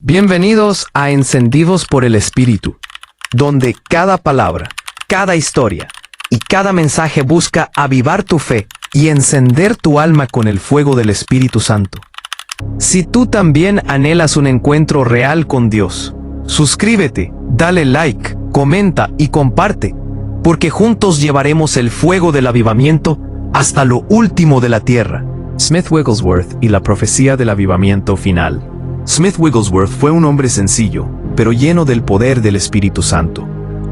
Bienvenidos a Encendidos por el Espíritu, donde cada palabra, cada historia y cada mensaje busca avivar tu fe y encender tu alma con el fuego del Espíritu Santo. Si tú también anhelas un encuentro real con Dios, suscríbete, dale like, comenta y comparte, porque juntos llevaremos el fuego del avivamiento hasta lo último de la tierra. Smith Wigglesworth y la profecía del avivamiento final. Smith Wigglesworth fue un hombre sencillo, pero lleno del poder del Espíritu Santo.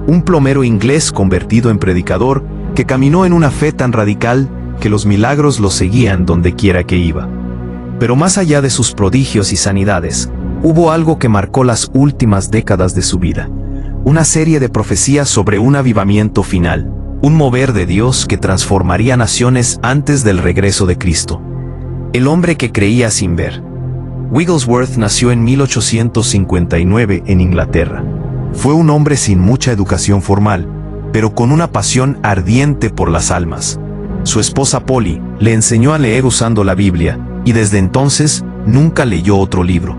Un plomero inglés convertido en predicador que caminó en una fe tan radical que los milagros lo seguían donde quiera que iba. Pero más allá de sus prodigios y sanidades, hubo algo que marcó las últimas décadas de su vida. Una serie de profecías sobre un avivamiento final, un mover de Dios que transformaría naciones antes del regreso de Cristo. El hombre que creía sin ver. Wigglesworth nació en 1859 en Inglaterra. Fue un hombre sin mucha educación formal, pero con una pasión ardiente por las almas. Su esposa Polly le enseñó a leer usando la Biblia, y desde entonces nunca leyó otro libro.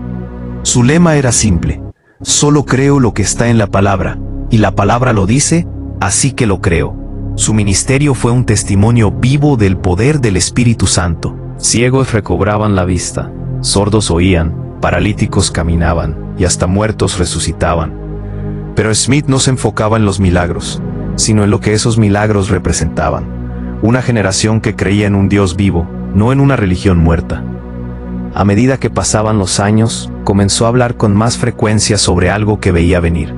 Su lema era simple: solo creo lo que está en la palabra, y la palabra lo dice, así que lo creo. Su ministerio fue un testimonio vivo del poder del Espíritu Santo. Ciegos recobraban la vista, sordos oían, paralíticos caminaban, y hasta muertos resucitaban. Pero Smith no se enfocaba en los milagros, sino en lo que esos milagros representaban. Una generación que creía en un Dios vivo, no en una religión muerta. A medida que pasaban los años, comenzó a hablar con más frecuencia sobre algo que veía venir.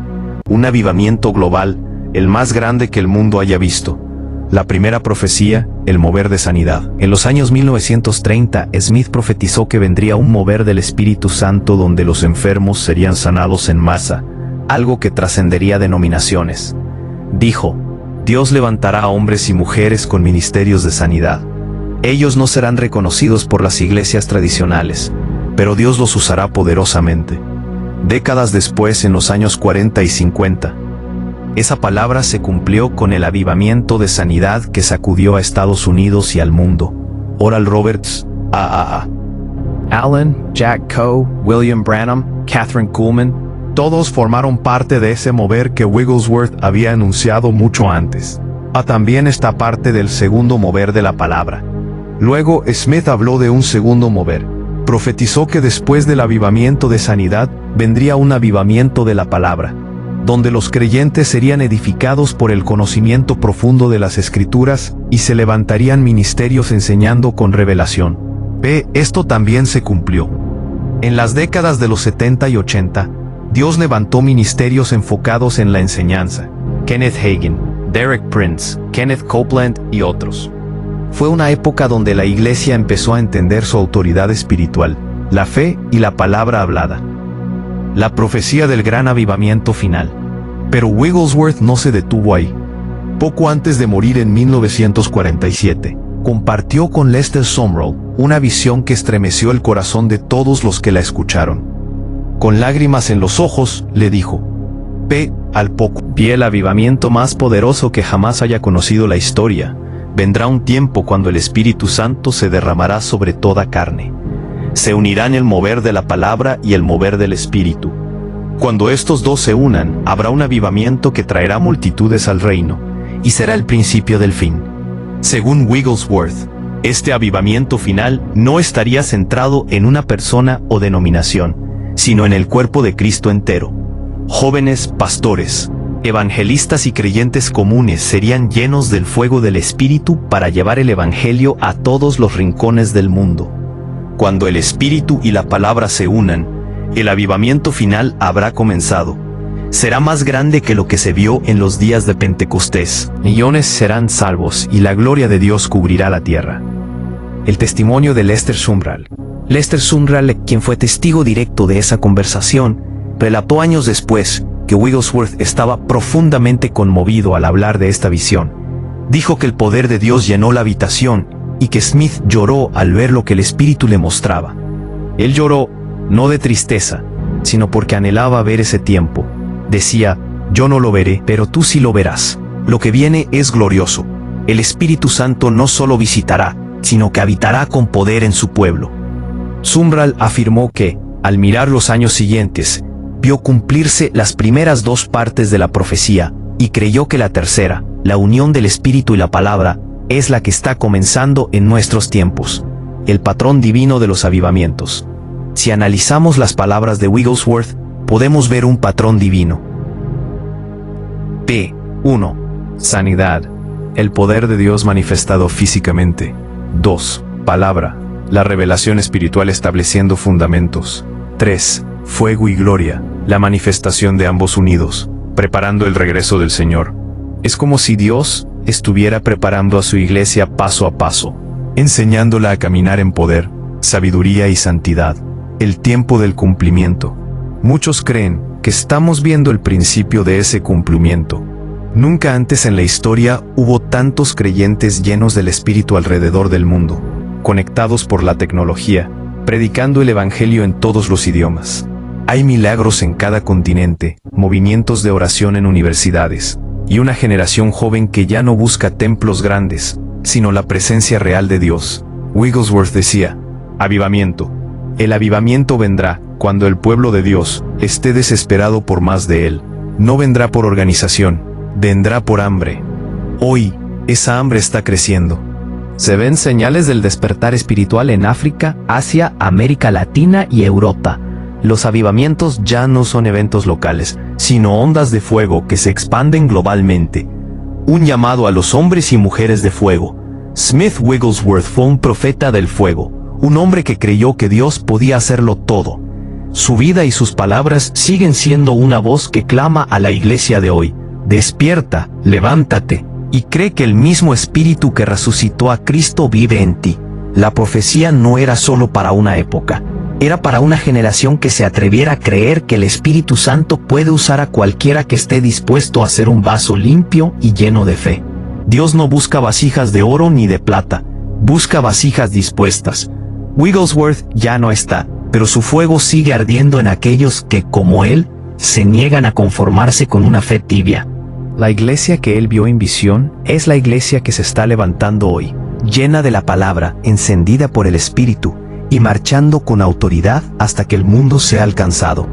Un avivamiento global, el más grande que el mundo haya visto. La primera profecía, el mover de sanidad. En los años 1930, Smith profetizó que vendría un mover del Espíritu Santo donde los enfermos serían sanados en masa, algo que trascendería denominaciones. Dijo: Dios levantará a hombres y mujeres con ministerios de sanidad. Ellos no serán reconocidos por las iglesias tradicionales, pero Dios los usará poderosamente. Décadas después, en los años 40 y 50, esa palabra se cumplió con el avivamiento de sanidad que sacudió a Estados Unidos y al mundo. Oral Roberts, Allen, Jack Coe, William Branham, Catherine Kuhlman, todos formaron parte de ese mover que Wigglesworth había anunciado mucho antes. También está parte del segundo mover de la palabra. Luego Smith habló de un segundo mover. Profetizó que después del avivamiento de sanidad vendría un avivamiento de la palabra, donde los creyentes serían edificados por el conocimiento profundo de las Escrituras y se levantarían ministerios enseñando con revelación. Esto también se cumplió. En las décadas de los 70 y 80, Dios levantó ministerios enfocados en la enseñanza. Kenneth Hagin, Derek Prince, Kenneth Copeland y otros. Fue una época donde la iglesia empezó a entender su autoridad espiritual, la fe y la palabra hablada. La profecía del gran avivamiento final. Pero Wigglesworth no se detuvo ahí. Poco antes de morir en 1947, compartió con Lester Sumrall una visión que estremeció el corazón de todos los que la escucharon. Con lágrimas en los ojos, le dijo: al poco vi el avivamiento más poderoso que jamás haya conocido la historia. Vendrá un tiempo cuando el Espíritu Santo se derramará sobre toda carne. Se unirán el mover de la palabra y el mover del Espíritu. Cuando estos dos se unan, habrá un avivamiento que traerá multitudes al reino, y será el principio del fin. Según Wigglesworth, este avivamiento final no estaría centrado en una persona o denominación, sino en el cuerpo de Cristo entero. Jóvenes, pastores, evangelistas y creyentes comunes serían llenos del fuego del Espíritu para llevar el Evangelio a todos los rincones del mundo. Cuando el Espíritu y la palabra se unan, el avivamiento final habrá comenzado. Será más grande que lo que se vio en los días de Pentecostés. Millones serán salvos y la gloria de Dios cubrirá la tierra. El testimonio de Lester Sumrall. Lester Sumrall, quien fue testigo directo de esa conversación, relató años después que Wigglesworth estaba profundamente conmovido al hablar de esta visión. Dijo que el poder de Dios llenó la habitación y que Smith lloró al ver lo que el Espíritu le mostraba. Él lloró, no de tristeza, sino porque anhelaba ver ese tiempo. Decía: yo no lo veré, pero tú sí lo verás. Lo que viene es glorioso. El Espíritu Santo no solo visitará, sino que habitará con poder en su pueblo. Sumrall afirmó que, Al mirar los años siguientes, vio cumplirse las primeras 2 partes de la profecía y creyó que la tercera, la unión del Espíritu y la palabra, es la que está comenzando en nuestros tiempos, el patrón divino de los avivamientos. Si analizamos las palabras de Wigglesworth, podemos ver un patrón divino. P. 1. Sanidad. El poder de Dios manifestado físicamente. 2. Palabra. La revelación espiritual estableciendo fundamentos. 3. Fuego y gloria. La manifestación de ambos unidos, preparando el regreso del Señor. Es como si Dios estuviera preparando a su iglesia paso a paso, enseñándola a caminar en poder, sabiduría y santidad. El tiempo del cumplimiento. Muchos creen que estamos viendo el principio de ese cumplimiento. Nunca antes en la historia hubo tantos creyentes llenos del Espíritu alrededor del mundo, conectados por la tecnología, predicando el Evangelio en todos los idiomas. Hay milagros en cada continente, movimientos de oración en universidades, y una generación joven que ya no busca templos grandes, sino la presencia real de Dios. Wigglesworth decía, avivamiento. El avivamiento vendrá cuando el pueblo de Dios esté desesperado por más de Él. No vendrá por organización, vendrá por hambre. Hoy, esa hambre está creciendo. Se ven señales del despertar espiritual en África, Asia, América Latina y Europa. Los avivamientos ya no son eventos locales, sino ondas de fuego que se expanden globalmente. Un llamado a los hombres y mujeres de fuego. Smith Wigglesworth fue un profeta del fuego, un hombre que creyó que Dios podía hacerlo todo. Su vida y sus palabras siguen siendo una voz que clama a la iglesia de hoy. Despierta, levántate, y cree que el mismo Espíritu que resucitó a Cristo vive en ti. La profecía no era solo para una época. Era para una generación que se atreviera a creer que el Espíritu Santo puede usar a cualquiera que esté dispuesto a ser un vaso limpio y lleno de fe. Dios no busca vasijas de oro ni de plata, busca vasijas dispuestas. Wigglesworth ya no está, pero su fuego sigue ardiendo en aquellos que, como él, se niegan a conformarse con una fe tibia. La iglesia que él vio en visión es la iglesia que se está levantando hoy, llena de la palabra, encendida por el Espíritu, y marchando con autoridad hasta que el mundo sea alcanzado.